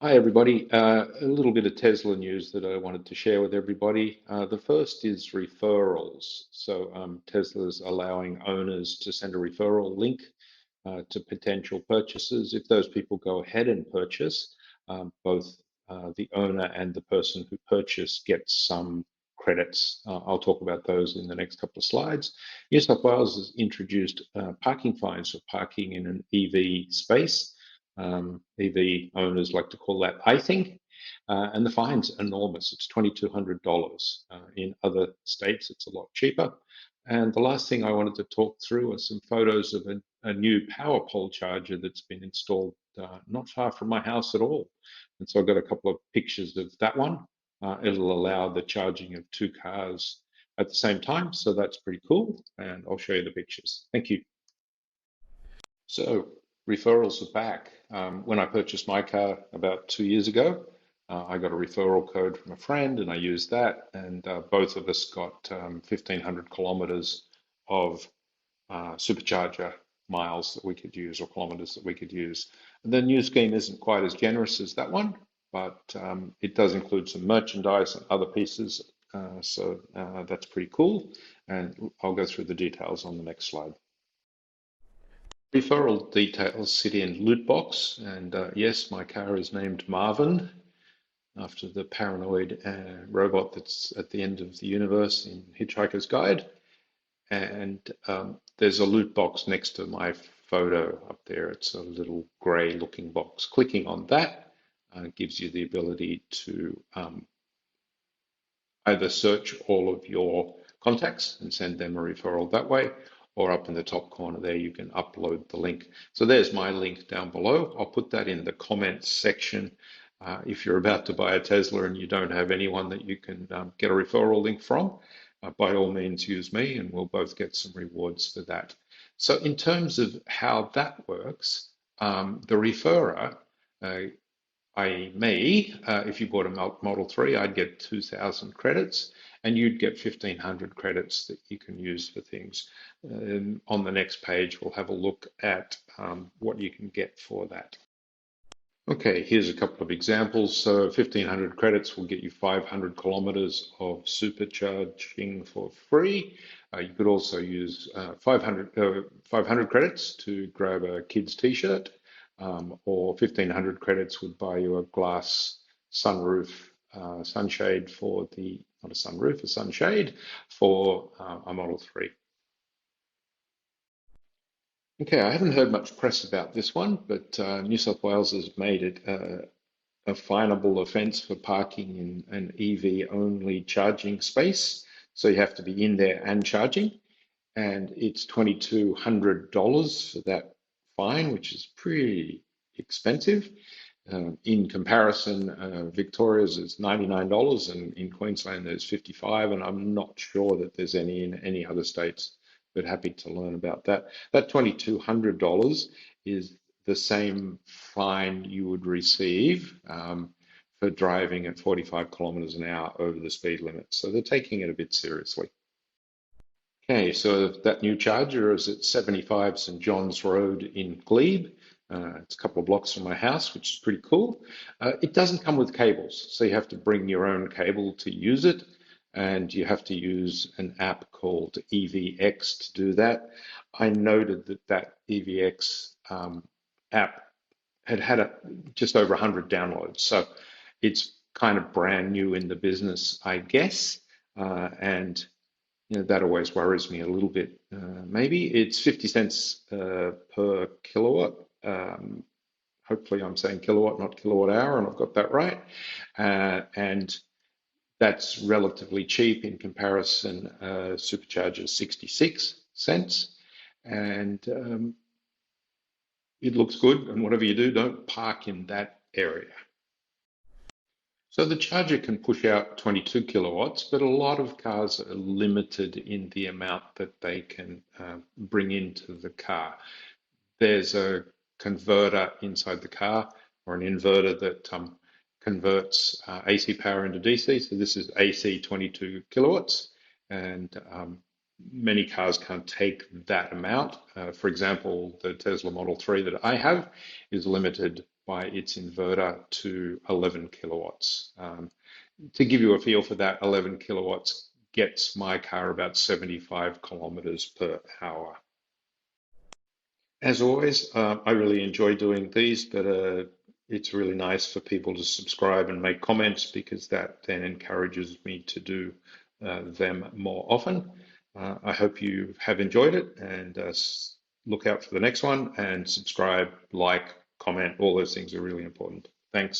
Hi, everybody. A little bit of Tesla news that I wanted to share with everybody. The first is referrals. So Tesla's allowing owners to send a referral link to potential purchasers. If those people go ahead and purchase, both the owner and the person who purchased gets some credits. I'll talk about those in the next couple of slides. New South Wales has introduced parking fines for parking in an EV space. EV owners like to call that icing, and the fine's enormous. It's $2,200. In other states, it's a lot cheaper. And the last thing I wanted to talk through are some photos of a new power pole charger that's been installed not far from my house at all. And so I've got a couple of pictures of that one. It'll allow the charging of two cars at the same time, so that's pretty cool. And I'll show you the pictures. Thank you. So referrals are back. When I purchased my car about 2 years ago, I got a referral code from a friend and I used that, and both of us got 1,500 kilometers of supercharger miles that we could use, or kilometers that we could use. And the new scheme isn't quite as generous as that one, but it does include some merchandise and other pieces. So that's pretty cool. And I'll go through the details on the next slide. Referral details sit in loot box, and yes, my car is named Marvin after the paranoid robot that's at the end of the universe in Hitchhiker's Guide. And there's a loot box next to my photo up there. It's a little grey looking box. Clicking on that gives you the ability to either search all of your contacts and send them a referral that way, or up in the top corner there, you can upload the link. So there's my link down below. I'll put that in the comments section. If you're about to buy a Tesla and you don't have anyone that you can get a referral link from, by all means use me and we'll both get some rewards for that. So in terms of how that works, the referrer, if you bought a Model 3, I'd get 2,000 credits and you'd get 1,500 credits that you can use for things. On the next page, we'll have a look at what you can get for that. Okay, here's a couple of examples. So 1,500 credits will get you 500 kilometers of supercharging for free. You could also use 500 credits to grab a kid's t-shirt, or 1,500 credits would buy you a glass sunroof sunshade for not a sunroof, a sunshade for a Model 3. Okay, I haven't heard much press about this one, but New South Wales has made it a finable offence for parking in an EV-only charging space. So you have to be in there and charging, and it's $2,200 for that fine, which is pretty expensive. In comparison, Victoria's is $99, and in Queensland there's $55, and I'm not sure that there's any in any other states, but happy to learn about that. That $2,200 is the same fine you would receive for driving at 45 kilometers an hour over the speed limit. So they're taking it a bit seriously. Okay, so that new charger is at 75 St John's Road in Glebe. It's a couple of blocks from my house, which is pretty cool. It doesn't come with cables, so you have to bring your own cable to use it, and you have to use an app called EVX to do that. I noted that EVX app had just over 100 downloads, so it's kind of brand new in the business, I guess, and that always worries me a little bit. Maybe it's 50 cents per kilowatt. Hopefully I'm saying kilowatt, not kilowatt hour, and I've got that right. And that's relatively cheap in comparison. Supercharger is 66 cents. And it looks good. And whatever you do, don't park in that area. So the charger can push out 22 kilowatts, but a lot of cars are limited in the amount that they can bring into the car. There's a converter inside the car, or an inverter that converts AC power into DC. So this is AC 22 kilowatts, and many cars can't take that amount. For example, the Tesla Model 3 that I have is limited by its inverter to 11 kilowatts. To give you a feel for that, 11 kilowatts gets my car about 75 kilometers per hour. As always, I really enjoy doing these, but it's really nice for people to subscribe and make comments because that then encourages me to do them more often. I hope you have enjoyed it and look out for the next one and subscribe, like, comment, all those things are really important. Thanks.